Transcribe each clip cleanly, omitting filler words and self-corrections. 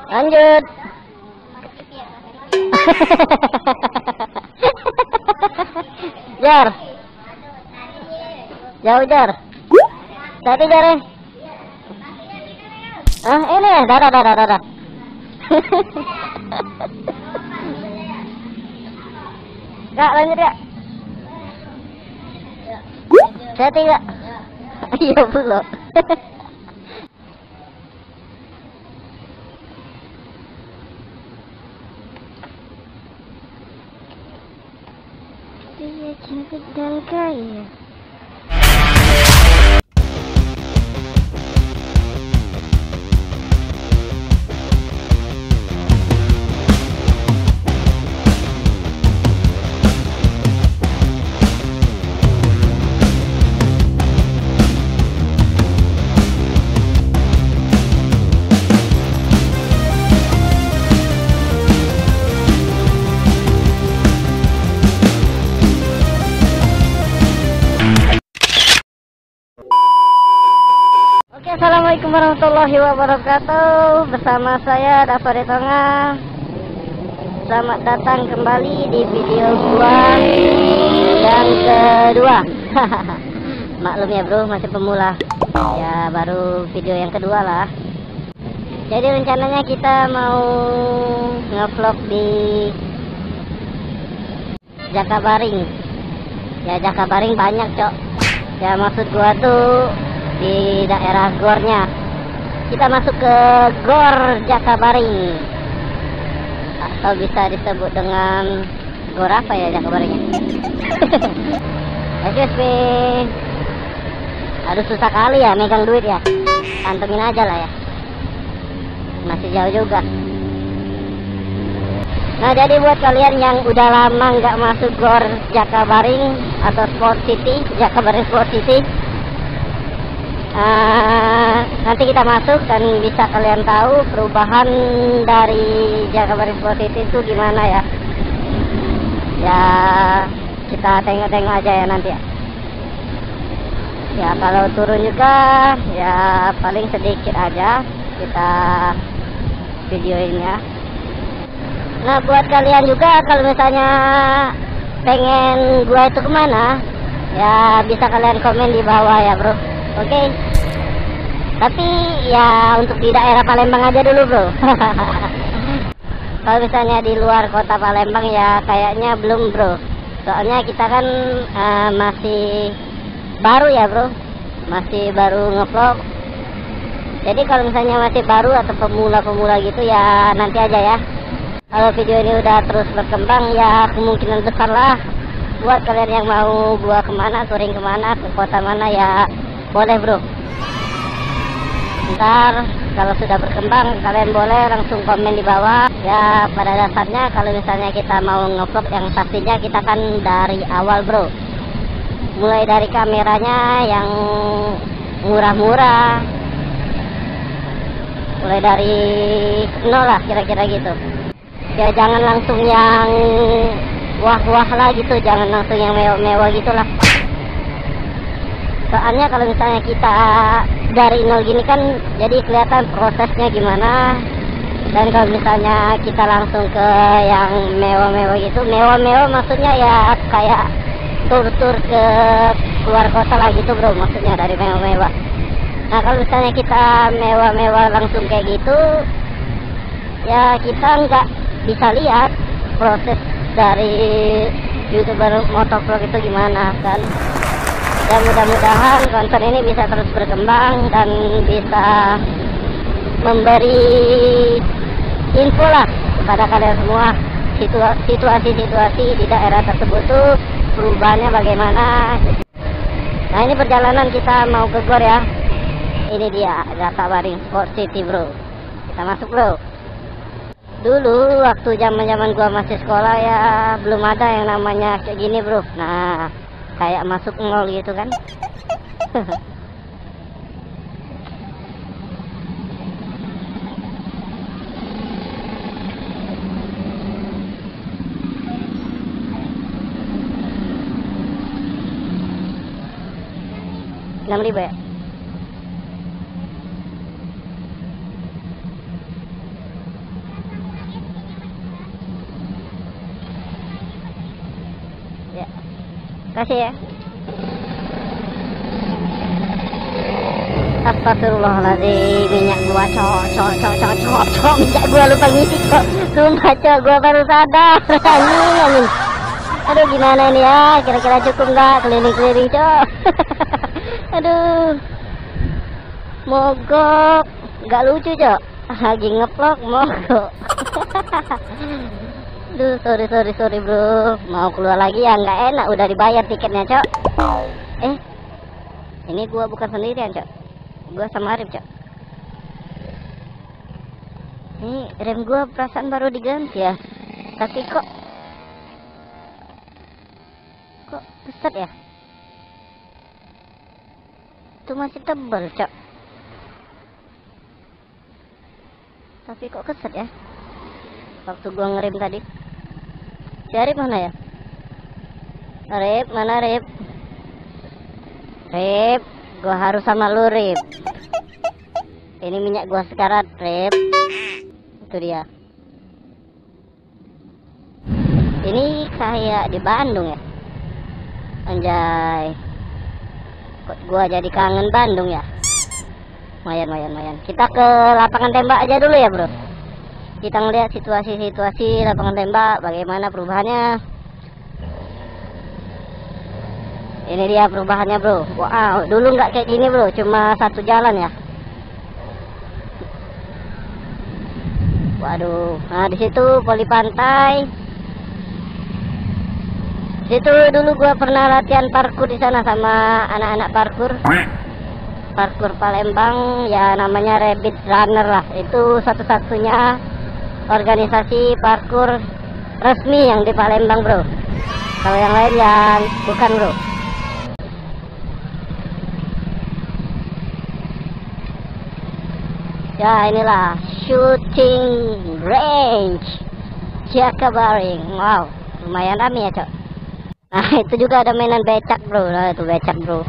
Lanjut. Jar. Jauh Jar. Tadi Jar. Ini ya, dadah. Kak, lanjut ya. Saya tidak. Iya belum. Dia cantik dan kaya. Assalamualaikum warahmatullahi wabarakatuh. Bersama saya Dafa Tonga. Selamat datang kembali di video gua yang kedua. Maklum ya bro, masih pemula. Ya baru video yang kedua lah. Jadi rencananya kita mau ngevlog di Jakabaring. Ya Jakabaring banyak cok. Ya maksud gua tuh di daerah gornya. Kita masuk ke Gor Jakabaring, atau bisa disebut dengan gor apa ya Jakabaringnya. SSB. Aduh susah kali ya megang duit ya. Kantongin aja lah ya. Masih jauh juga. Nah jadi buat kalian yang udah lama nggak masuk Gor Jakabaring atau Sport City, Jakabaring Sport City, nanti kita masuk dan bisa kalian tahu perubahan dari Jakabaring Sport City itu gimana ya. Ya kita tengok-tengok aja ya nanti ya. Ya kalau turun juga ya paling sedikit aja kita videoin ya. Nah buat kalian juga kalau misalnya pengen gua itu kemana, ya bisa kalian komen di bawah ya bro. Oke. Tapi ya untuk di daerah Palembang aja dulu bro. Kalau misalnya di luar kota Palembang ya kayaknya belum bro. Soalnya kita kan masih baru ya bro. Masih baru ngevlog. Jadi kalau misalnya masih baru atau pemula-pemula gitu ya nanti aja ya. Kalau video ini udah terus berkembang ya kemungkinan besar lah buat kalian yang mau gua kemana, touring kemana, ke kota mana ya boleh bro. Ntar kalau sudah berkembang kalian boleh langsung komen di bawah. Ya pada dasarnya kalau misalnya kita mau ngevlog yang pastinya kita kan dari awal bro. Mulai dari kameranya yang murah-murah, mulai dari nol lah kira-kira gitu. Ya jangan langsung yang wah-wah lah gitu, jangan langsung yang mewah-mewah gitu lah. Soalnya kalau misalnya kita dari nol gini kan jadi kelihatan prosesnya gimana. Dan kalau misalnya kita langsung ke yang mewah-mewah gitu, mewah-mewah maksudnya ya kayak tur-tur ke luar kota lah gitu bro, maksudnya dari mewah-mewah. Nah kalau misalnya kita mewah-mewah langsung kayak gitu, ya kita nggak bisa lihat proses dari YouTuber motovlog itu gimana kan. Dan mudah-mudahan konten ini bisa terus berkembang dan bisa memberi info lah kepada kalian semua situasi-situasi di daerah tersebut tuh perubahannya bagaimana. Nah ini perjalanan kita mau ke Gor ya. Ini dia Jakabaring Sport City bro. Kita masuk bro. Dulu waktu zaman gua masih sekolah ya belum ada yang namanya kayak gini bro. Nah kayak masuk mall gitu kan. Rp6.000 ya. Ya, kasih ya. Astagfirullahaladzim, minyak gua cok, minyak gua lupa ngisi cok. Sumpah cok, gua baru sadar. Anjing. Aduh gimana ini ya, kira-kira cukup nggak keliling-keliling cok. Aduh, mogok, nggak lucu cok. Lagi ngeplok mogok. Duh, sorry bro, mau keluar lagi ya nggak enak, udah dibayar tiketnya cok. Ini gua bukan sendirian cok, gua sama Arif cok. Ini rem gua perasaan baru diganti ya, tapi kok keset ya, itu masih tebal cok, tapi kok keset ya waktu gua ngerem tadi. Si Arif mana ya? Arif, mana Arif? Rip, gua harus sama lu Rip. Ini minyak gua sekarat Rip. Itu dia. Ini kayak di Bandung ya. Anjay, kok gua jadi kangen Bandung ya. Mayan. Kita ke lapangan tembak aja dulu ya bro. Kita ngeliat situasi lapangan tembak, bagaimana perubahannya. Ini dia perubahannya bro. Wow, dulu nggak kayak gini bro, cuma satu jalan ya. Waduh, nah di situ poli pantai. Situ dulu gua pernah latihan parkur di sana sama anak-anak parkur Palembang ya, namanya Rabbit Runner lah. Itu satu-satunya organisasi parkur resmi yang di Palembang bro. Kalau yang lain ya bukan bro. Ya inilah shooting range Jakabaring. Wow, lumayan rame ya cok. Nah itu juga ada mainan becak bro. Nah itu becak bro,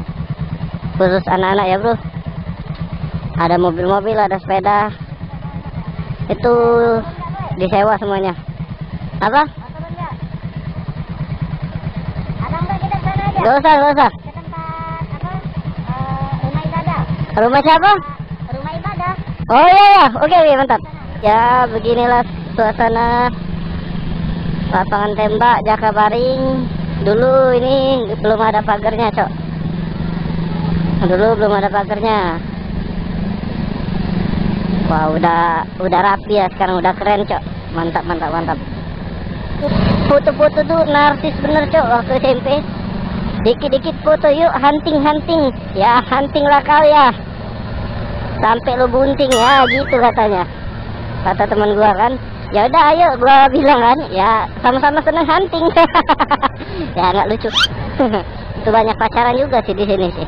khusus anak-anak ya bro. Ada mobil-mobil, ada sepeda. Itu disewa semuanya. Apa? Gak usah. Ke tempat apa? Rumah ibadah. Rumah siapa? Rumah ibadah. Oh iya, oke, mantap. Ya beginilah suasana lapangan tembak Jakabaring. Dulu ini belum ada pagarnya cok. Dulu belum ada pagarnya. Wah udah rapi ya sekarang, udah keren cok. Mantap. Foto-foto tuh narsis bener cok waktu SMP. Dikit-dikit foto yuk, hunting. Ya hunting lah kau ya, sampai lo bunting ya, gitu katanya. Kata teman gua kan. Ya udah ayo, gua bilang kan, ya sama-sama seneng hunting. Ya nggak lucu. Itu banyak pacaran juga sih di sini sih.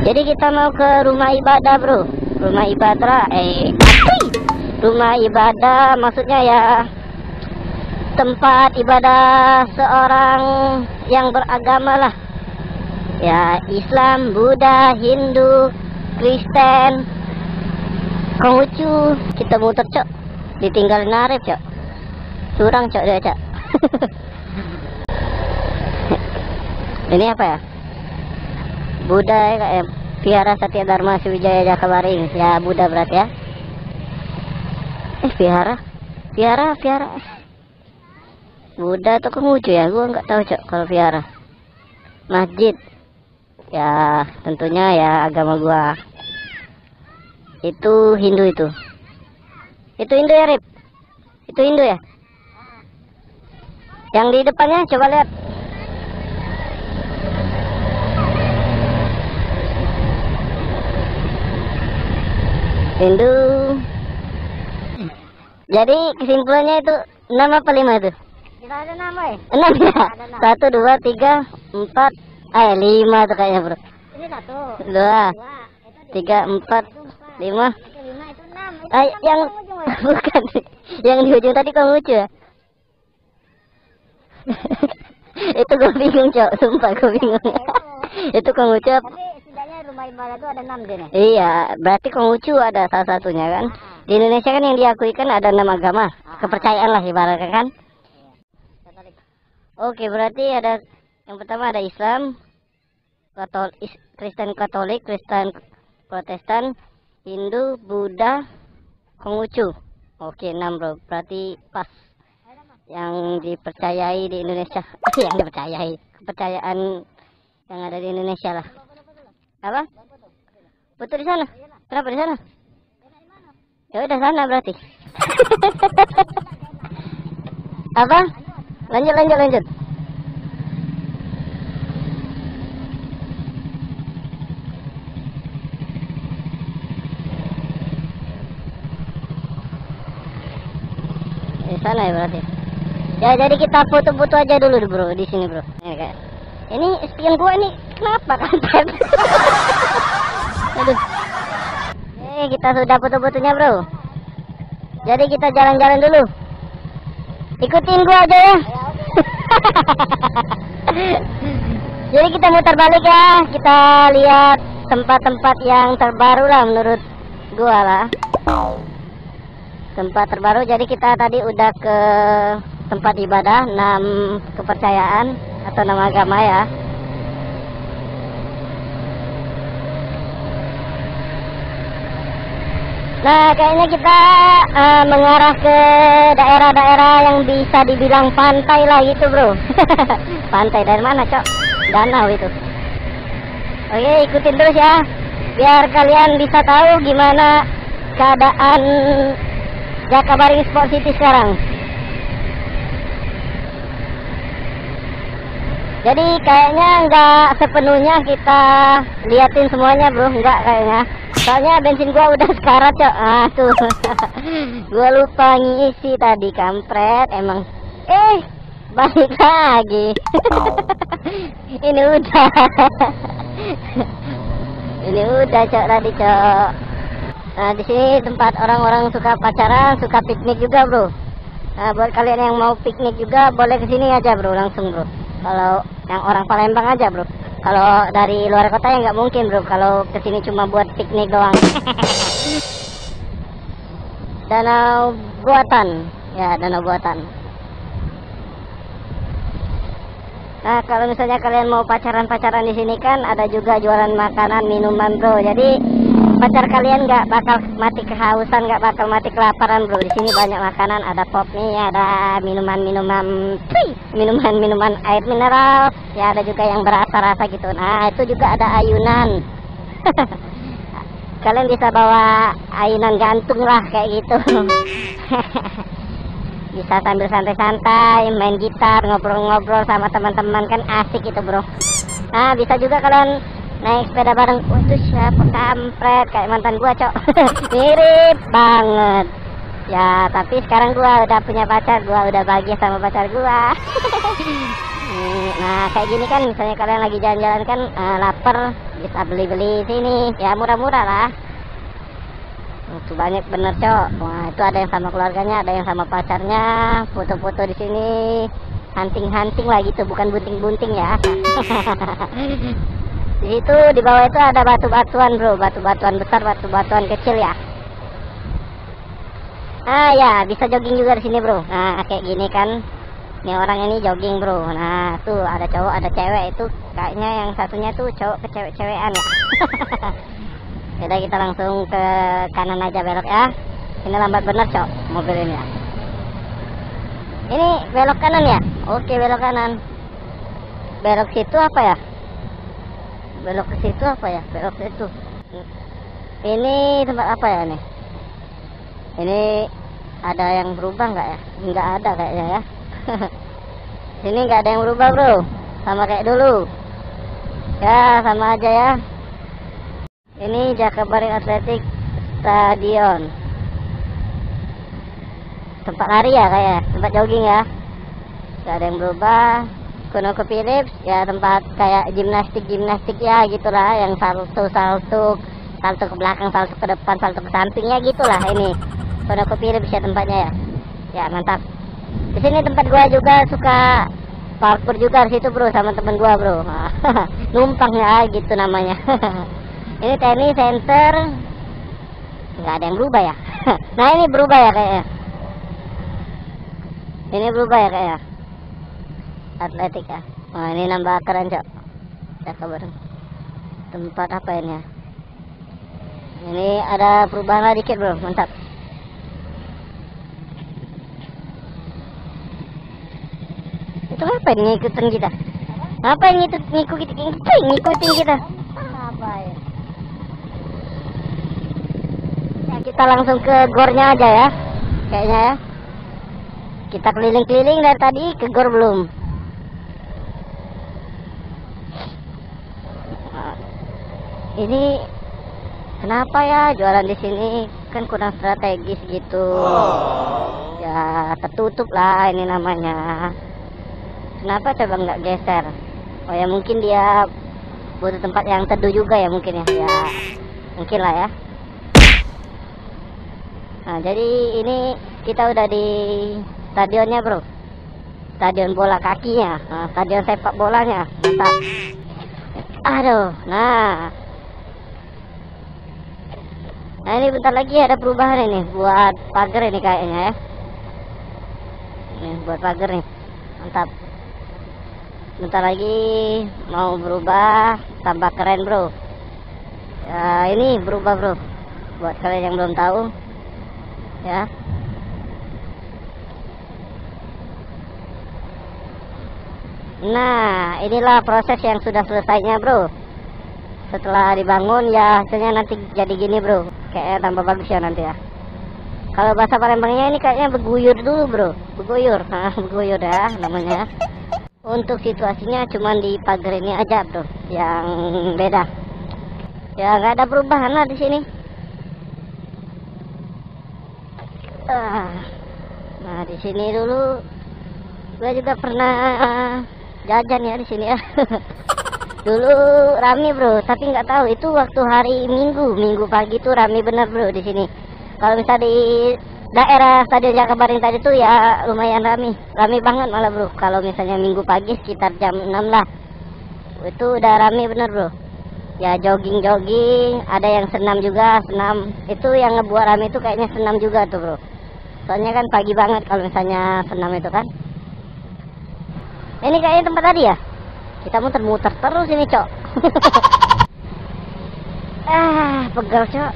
Jadi kita mau ke rumah ibadah bro. Rumah ibadah maksudnya ya tempat ibadah seorang yang beragama lah. Ya Islam, Buddha, Hindu, Kristen, Konghucu. Kita muter cok, ditinggalin Arif cok, curang cok dia cok. Ini apa ya? Buddha ya kayak Vihara Satya Dharma Sriwijaya Jakabaring. Ya Buddha berarti ya. Vihara Buddha atau Konghucu ya, gua nggak tahu cok. Kalau Vihara masjid ya tentunya ya agama gua itu Hindu. Itu Hindu ya Rip? Itu Hindu ya? Yang di depannya coba lihat. Hindu. Jadi kesimpulannya itu 6 apa 5 itu? Tidak ada nama ya? 6 ya? 1, 2, 3, 4, 5 tuh kayaknya bro. Ini 1, 2, 3, 4, 5. Itu 5, itu 6. Yang bukan, yang di ujung tadi Konghucu ya? Itu gue bingung cok, sumpah gue bingung. Itu Konghucu. Tapi setidaknya rumah ibadah itu ada 6 deh nih. Iya, berarti Konghucu ada salah satunya kan. Di Indonesia kan yang diakui kan ada 6 agama, kepercayaan lah ibaratnya kan. Oke, berarti ada yang pertama ada Islam, Kristen Katolik, Kristen Protestan, Hindu, Buddha, Konghucu. Oke, 6 bro, berarti pas yang dipercayai di Indonesia. Yang dipercayai, kepercayaan yang ada di Indonesia lah. Apa? Betul di sana. Kenapa di sana? Ya udah sana berarti. Apa? Lanjut. Di sana ya berarti. Ya jadi kita foto-foto aja dulu bro di sini bro. Ini spion gua ini kenapa kan? Aduh. Kita sudah foto-fotonya bro. Jadi kita jalan-jalan dulu. Ikutin gua aja ya. Jadi kita muter balik ya. Kita lihat tempat-tempat yang terbaru lah menurut gua lah. Tempat terbaru. Jadi kita tadi udah ke tempat ibadah 6 kepercayaan atau 6 agama ya. Nah kayaknya kita mengarah ke daerah-daerah yang bisa dibilang pantai lah gitu bro. Pantai dari mana cok? Danau itu. Oke, ikutin terus ya, biar kalian bisa tahu gimana keadaan Jakabaring Sport City sekarang. Jadi kayaknya nggak sepenuhnya kita liatin semuanya bro, nggak kayaknya. Soalnya bensin gua udah sekarat cok. Ah tuh. Gua lupa ngisi tadi kampret emang. Balik lagi. Ini udah. Ini udah cok tadi cok. Nah di sini tempat orang-orang suka pacaran, suka piknik juga bro. Nah buat kalian yang mau piknik juga boleh kesini aja bro, langsung bro. Kalau yang orang Palembang aja bro. Kalau dari luar kota ya nggak mungkin bro. Kalau kesini cuma buat piknik doang. Danau buatan, ya danau buatan. Nah kalau misalnya kalian mau pacaran-pacaran di sini kan ada juga jualan makanan minuman bro. Jadi pacar kalian nggak bakal mati kehausan, nggak bakal mati kelaparan bro. Di sini banyak makanan, ada pop nih, ada minuman air mineral, ya ada juga yang berasa-rasa gitu. Nah itu juga ada ayunan. Kalian bisa bawa ayunan gantung lah kayak gitu. Bisa sambil santai-santai main gitar, ngobrol-ngobrol sama teman-teman, kan asik itu bro. Nah bisa juga kalian naik sepeda bareng. Waduh siapa kampret kayak mantan gua cok. Mirip banget ya, tapi sekarang gua udah punya pacar, gua udah bahagia sama pacar gua. Nah kayak gini kan misalnya kalian lagi jalan-jalan kan lapar, bisa beli-beli sini ya, murah-murah lah. Itu banyak bener cok. Wah itu ada yang sama keluarganya, ada yang sama pacarnya, foto-foto di sini, hunting-hunting lah gitu, bukan bunting-bunting ya. Di situ di bawah itu ada batu-batuan bro, batu-batuan besar, batu-batuan kecil ya. Ah ya bisa jogging juga di sini bro. Nah kayak gini kan, ini orang ini jogging bro. Nah tuh ada cowok ada cewek, itu kayaknya yang satunya tuh cowok ke cewek-cewekan ya. Jadi kita langsung ke kanan aja belok ya. Ini lambat bener cok mobil ini ya. Ini belok kanan ya. Oke belok kanan. Belok situ apa ya? Belok ke situ apa ya? Belok situ. Ini tempat apa ya nih? Ini ada yang berubah nggak ya? Nggak ada kayaknya ya. Sini nggak ada yang berubah bro, sama kayak dulu. Ya sama aja ya. Ini Jakabaring Athletic Stadion. Tempat lari ya kayak, tempat jogging ya. Nggak ada yang berubah. ConocoPhillips ya tempat kayak gimnastik ya gitulah, yang salto ke belakang, salto ke depan, salto ke sampingnya gitulah. Ini ConocoPhillips ya tempatnya ya. Ya mantap. Di sini tempat gua juga suka parkour juga di situ bro, sama temen gua bro. Numpang ya gitu namanya. Ini tenis center. Nggak ada yang berubah ya. Nah ini berubah ya kayaknya. Ini berubah ya kayaknya. atletik ya. Wah, ini nambah keren, Cok. Ya, kabar. Tempat apa ini ya? Ini ada perubahan lah dikit, bro. Mantap. Itu apa yang ngikutin kita? Apa yang ngikutin kita? Apa ya? Ya, kita langsung ke gornya aja ya. Kayaknya ya. Kita keliling-keliling dari tadi, ke gor belum. Nah, ini kenapa ya jualan di sini kan kurang strategis gitu. Ya tertutup lah ini namanya. Kenapa coba nggak geser? Oh ya mungkin dia butuh tempat yang teduh juga ya mungkin ya. Ya mungkin lah ya. Nah jadi ini kita udah di stadionnya, bro. Stadion bola kakinya. Nah, stadion sepak bolanya. Mantap. Aduh. Nah ini bentar lagi ada perubahan ini buat pagar ini kayaknya ya. Ini buat pagar nih. Mantap. Bentar lagi mau berubah, tambah keren, bro. Ya ini berubah, bro. Buat kalian yang belum tahu ya. Nah inilah proses yang sudah selesainya, bro. Setelah dibangun ya hasilnya nanti jadi gini, bro. Kayaknya tambah bagus ya nanti ya. Kalau bahasa Palembangnya ini kayaknya beguyur dulu, bro. Beguyur. Nah, beguyur ya namanya. Untuk situasinya cuman di pagar ini aja, bro, yang beda. Ya nggak ada perubahan lah di sini. Nah di sini dulu gue juga pernah jajan ya di sini ya. Dulu rame, bro, tapi nggak tahu itu waktu hari Minggu pagi tuh rame bener, bro, di sini. Kalau misalnya di daerah Stadion Jakabaring tadi tuh ya lumayan rame banget malah, bro. Kalau misalnya Minggu pagi sekitar jam 6 lah, itu udah rame bener, bro. Ya jogging, ada yang senam juga. Senam itu yang ngebuat rame itu kayaknya senam juga tuh, bro. Soalnya kan pagi banget kalau misalnya senam itu kan. Ini kayaknya tempat tadi ya. Kita muter-muter terus ini, Cok. Pegel, Cok.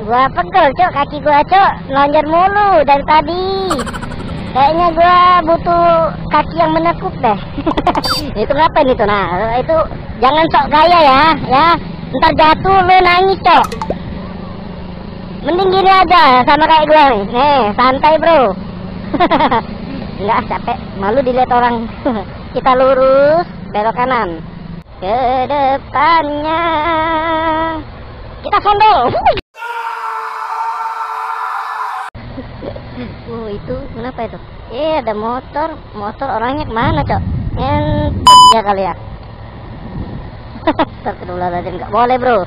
Gua pegel, Cok, kaki gua, Cok, lonjor mulu dari tadi. Kayaknya gua butuh kaki yang menekuk deh. Itu ngapain itu? Nah, itu jangan sok gaya ya. Ntar jatuh lu nangis, Cok. Mending gini aja sama kayak gua nih. Nih, santai, bro. Enggak, capek, malu dilihat orang. Kita lurus, belok kanan. Ke depannya. Kita sondol. Itu kenapa itu? Ada motor orangnya kemana, Cok? Entuk ya kali ya. Astagfirullahaladzim, nggak boleh, bro.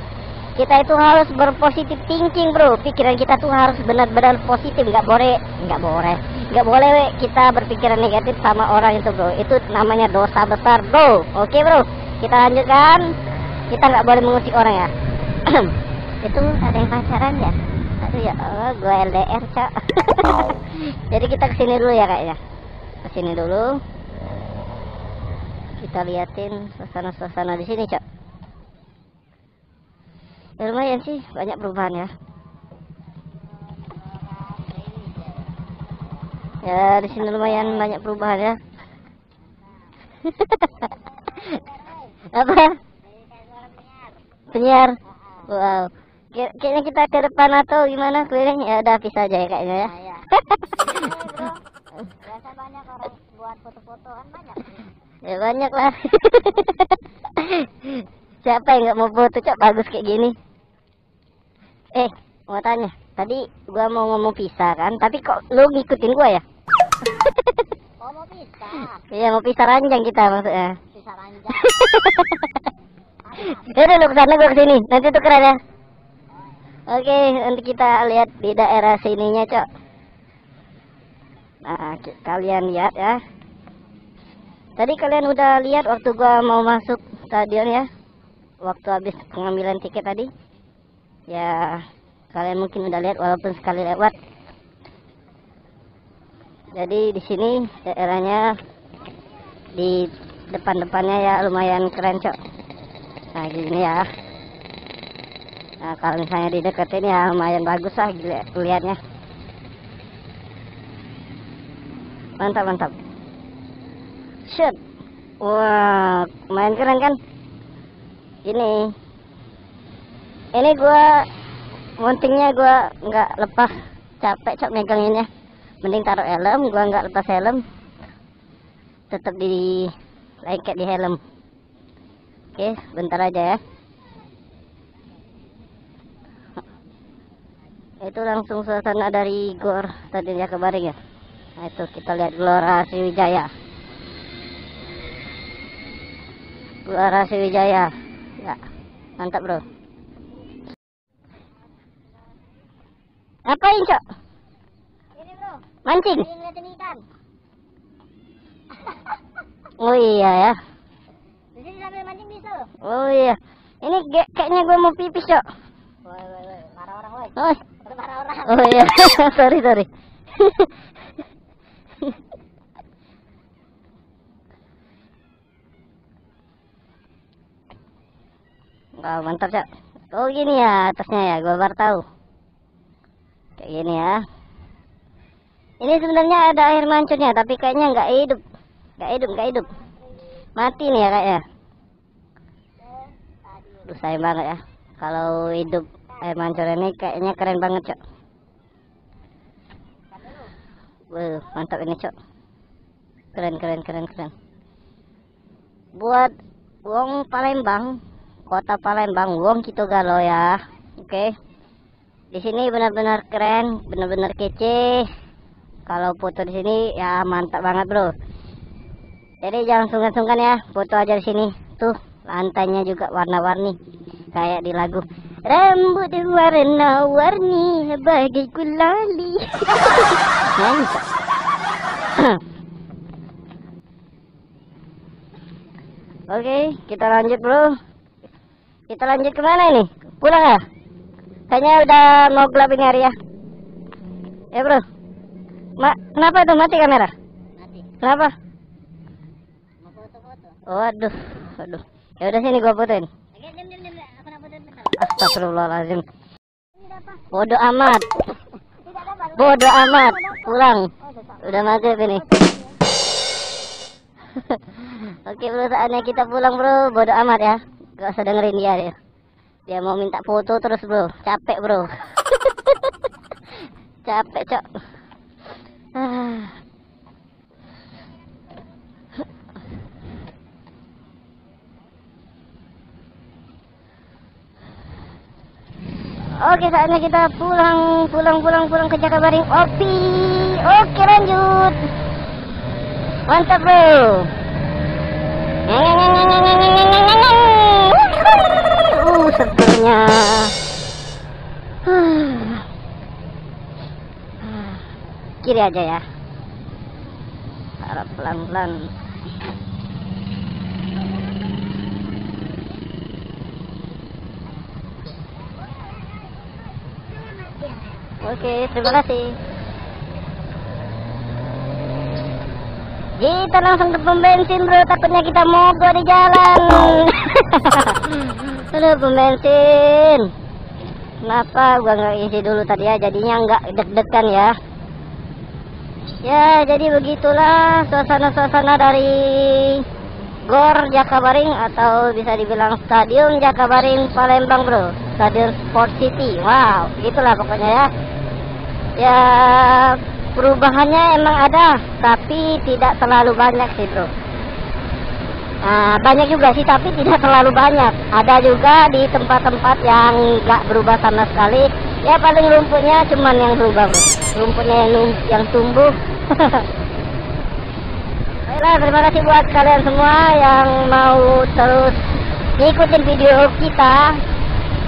Kita itu harus berpositif thinking, bro. Pikiran kita tuh harus benar-benar positif, nggak boleh kita berpikiran negatif sama orang itu, bro. Itu namanya dosa besar, bro. Oke, bro, kita lanjutkan. Kita nggak boleh mengusik orang ya. Itu ada yang pacaran ya? Aduh ya Allah, gue LDR, Cok. Jadi kita kesini dulu ya kayaknya. Kesini dulu. Kita liatin suasana di sini, Cok. Ya, lumayan sih, banyak perubahan ya. Ya di sini lumayan banyak perubahan ya. Apa ya? Penyiar. Wow. Kayaknya kita ke depan atau gimana keliling? Ya udah bisa aja ya kayaknya ya. Biasa banyak orang buat foto-foto kan banyak. Ya banyak lah. Siapa yang nggak mau foto, Cok, bagus kayak gini? Mau tanya. Tadi gua mau ngomong pisah kan, tapi kok lu ngikutin gua ya? Oh, mau pisah. Iya, mau pisah ranjang kita maksudnya. Pisah ranjang. Yaudah lu kesana, gua kesini. Nanti tukeran ya. Oke, nanti kita lihat di daerah sininya, Cok. Nah, kalian lihat ya. Tadi kalian udah lihat waktu gua mau masuk stadion ya. Waktu habis pengambilan tiket tadi. Ya, kalian mungkin udah lihat walaupun sekali lewat. Jadi di sini daerahnya di depan-depannya ya lumayan keren, Cok. Nah, gini ya. Nah, kalau misalnya dideketin ya lumayan bagus lah lihatnya. Mantap, mantap. Shoot. Wah, lumayan keren kan? Ini gua mountingnya gua nggak lepas, capek Cok meganginnya. Mending taruh helm, gua nggak lepas helm, tetap di lengket di helm. Oke, bentar aja ya. Itu langsung suasana dari Gor tadi Jakabaring ya. Nah, itu kita lihat Gelora Sriwijaya. Gelora Sriwijaya. Ya, mantap bro. Ngapain, Cok? Ini bro, Mancing? lagi ngeliatin ikan. Oh iya ya. Di sini sambil mancing bisa. Oh iya. Ini kayaknya gue mau pipis, Cok. Woi, marah orang woi. Oh, Udah marah orang. oh iya. sorry. Wah, mantap, Cok. Oh gini ya atasnya ya, gue baru tahu. Kayak gini ya. Ini sebenarnya ada air mancurnya, tapi kayaknya nggak hidup. Nggak hidup. Mati nih ya kayaknya. Duh, sayang banget ya. Kalau hidup air mancur ini kayaknya keren banget, Cok. Wah, mantap ini, Cok. Keren. Buat wong Palembang, kota Palembang, wong Kitogalo ya. Oke. Di sini benar-benar keren, benar-benar kece. Kalau foto di sini ya mantap banget, bro. Jadi jangan sungkan-sungkan ya, foto aja di sini. Tuh, lantainya juga warna-warni kayak di lagu. Rambut warna-warni bagai gulali. Mantap. Oke, kita lanjut, bro. Kita lanjut kemana ini? Pulang ya? Kayaknya udah mau gelap ini hari ya. Ya, bro. Kenapa itu mati kamera? Mati. Kenapa? Mau foto-foto. Waduh. Ya udah sini gua fotoin. Oke, diam. Aku nak foto bentar. Astagfirullahaladzim. Ini apa? Bodoh amat. Tidak dapat. Bodoh amat. Pulang. Udah maghrib ini. Oke, bro, saatnya kita pulang, bro. Bodoh amat ya. Gak usah dengerin dia. Dia mau minta foto terus, bro. Capek, bro. Capek, Cok. Oke, saatnya kita pulang ke Jakabaring. Oke, lanjut. Mantap, bro. Sepertinya kiri aja ya. Harap pelan-pelan. Oke, terima kasih. Kita langsung ke pom bensin, bro. Takutnya kita mogok di jalan. Aduh, pom bensin. Kenapa gua nggak isi dulu tadi ya? Jadinya nggak deg-degan ya. Ya, jadi begitulah suasana-suasana dari Gor Jakabaring, atau bisa dibilang Stadion Jakabaring Palembang, bro. Stadion Sport City. Wow, gitulah pokoknya ya. Ya, perubahannya emang ada, tapi tidak terlalu banyak sih, bro. Nah, banyak juga sih, tapi tidak terlalu banyak. Ada juga di tempat-tempat yang nggak berubah sama sekali. Ya, paling rumputnya cuman yang berubah, bro. Rumputnya yang tumbuh. Baiklah, terima kasih buat kalian semua yang mau terus ngikutin video kita.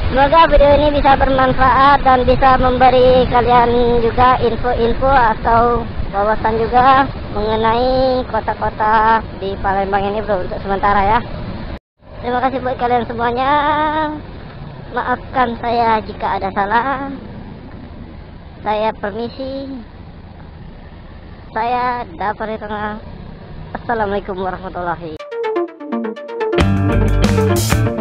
Semoga video ini bisa bermanfaat dan bisa memberi kalian juga info-info atau wawasan juga mengenai kota-kota di Palembang ini, bro, untuk sementara ya. Terima kasih buat kalian semuanya. Maafkan saya jika ada salah. Saya permisi. Saya Dapar di Tengah. Assalamualaikum warahmatullahi wabarakatuh.